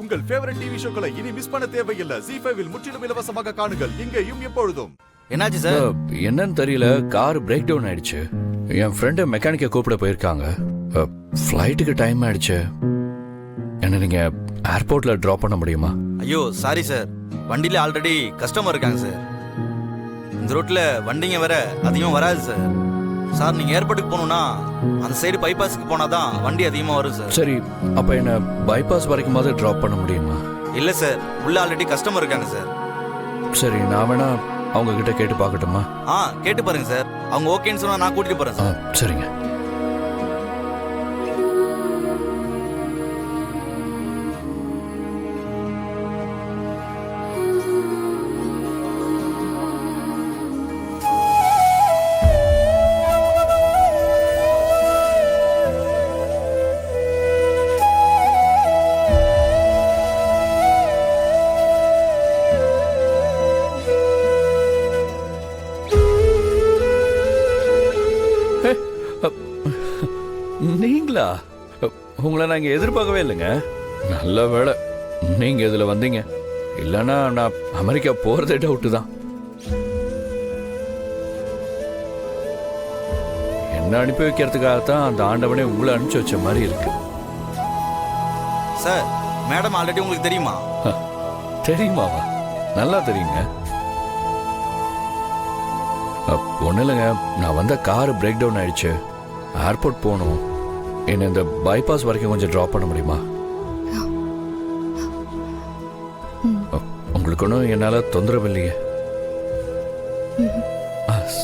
உங்கள் favourite TV ஷோக்களை இனி miss பண்ண தேவையில்லை. ZEE5 இல் முற்றிலும் இலவசமாக காணுங்கள், இங்கேயும் எப்பொழுதும். என்னாச்சு சார்? என்னன்னு தெரியல, கார் பிரேக் டவுன் ஆயிடுச்சு. என் ஃப்ரெண்டு மெக்கானிக்கை கூப்பிட போயிருக்காங்க. ஃப்ளைட்டுக்கு டைம் ஆயிடுச்சு. என்ன நீங்க ஏர்போர்ட்ல டிராப் பண்ண முடியுமா? ஐயோ சாரி சார், வண்டியில ஆல்ரெடி கஸ்டமர் இருக்காங்க சார். இந்த ரோட்ல வண்டிங்க வேற அதிகமாக வராது சார். சார் நீங்க ஏர்போர்ட்டுக்கு போகணும்னா அந்த சைடு பைபாஸுக்கு போனாதான் வண்டி அதிகமாக வரும் சார். சரி, அப்ப என்ன பைபாஸ் வரைக்குமாவது டிராப் பண்ண முடியுமா? இல்ல சார், உள்ள ஆல்ரெடி கஸ்டமர் இருக்காங்க சார். சரி, நான் வேணா அவங்க கிட்ட கேட்டு பார்க்கட்டுமா? கேட்டு பாருங்க சார். அவங்க ஓகேன்னு சொன்னா நான் கூட்டிட்டு போறேன் சார். சரிங்க. நீங்களா? உங்களை நாங்கள் எதிர்பார்க்கவே இல்லைங்க. நல்ல வேலை நீங்க இதுல வந்தீங்க. இல்லைன்னா நான் அமெரிக்கா போறதே டவுட்டு தான். என்ன அனுப்பி வைக்கிறதுக்காகத்தான் அந்த ஆண்டவனே உங்களை அனுப்பிச்சு வச்ச மாதிரி இருக்கு. சார், மேடம் ஆல்ரெடி உங்களுக்கு தெரியுமா? தெரியுமாவா? நல்லா தெரியுங்க. ஒன்றும் இல்லைங்க, நான் வந்த காரு பிரேக் டவுன் ஆயிடுச்சு. ஏர்போர்ட் போகணும். என்ன இந்த பைபாஸ் வரைக்கும் கொஞ்சம் ட்ராப் பண்ண முடியுமா? உங்களுக்கு ஒன்றும் என்னால் தொந்தரவு இல்லையே?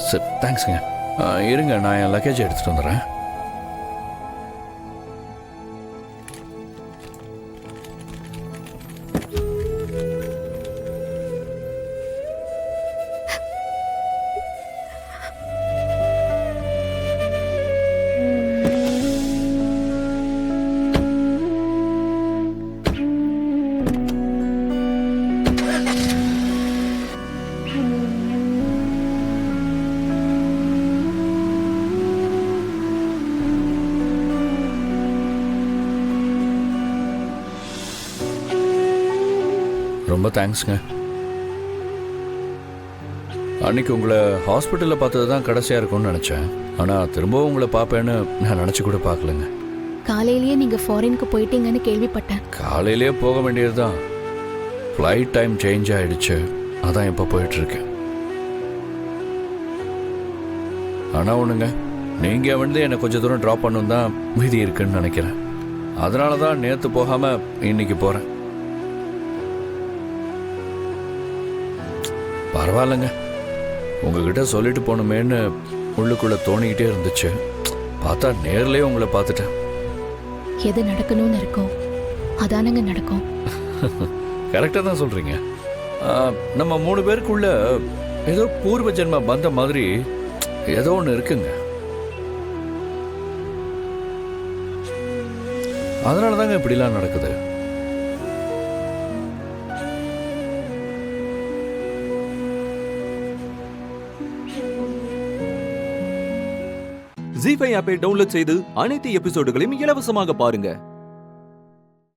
சரி, தேங்க்ஸுங்க. இருங்க, நான் என் லக்கேஜ் எடுத்துகிட்டு வந்துடுறேன். ரொம்ப தேங்க்ஸுங்க. அன்னைக்கு உங்களை ஹாஸ்பிட்டலில் பார்த்தது தான் கடைசியாக இருக்கும்னு நினச்சேன். ஆனால் திரும்பவும் உங்களை பார்ப்பேன்னு நான் நினச்சி கூட பார்க்கலங்க. காலையிலேயே நீங்கள் ஃபாரினுக்கு போயிட்டீங்கன்னு கேள்விப்பட்டேன். காலையிலேயே போக வேண்டியது தான். ஃப்ளைட் டைம் சேஞ்ச் ஆகிடுச்சு, அதான் இப்போ போயிட்டுருக்கேன். ஆனால் ஒன்றுங்க, நீங்கள் வந்து என்னை கொஞ்சம் தூரம் ட்ராப் பண்ணணும் தான் விதி இருக்குன்னு நினைக்கிறேன். அதனால தான் நேற்று போகாமல் இன்னைக்கு போகிறேன். பரவாயில்லைங்க, உங்ககிட்ட சொல்லிட்டு போகணுமேன்னு உள்ளுக்குள்ள தோணிக்கிட்டே இருந்துச்சு. பார்த்தா நேர்லயே உங்களை பார்த்துட்டேன். எது நடக்கணும்னு இருக்கோ அதானங்க நடக்கும். கரெக்டாக தான் சொல்றீங்க. நம்ம 3 பேருக்குள்ள ஏதோ பூர்வ ஜென்ம பந்த மாதிரி ஏதோ ஒன்று இருக்குங்க. அதனால தாங்க இப்படிலாம் நடக்குது. ZEE5 ஆப்பை டவுன்லோட் செய்து அனைத்து எபிசோடுகளையும் இலவசமாக பாருங்க.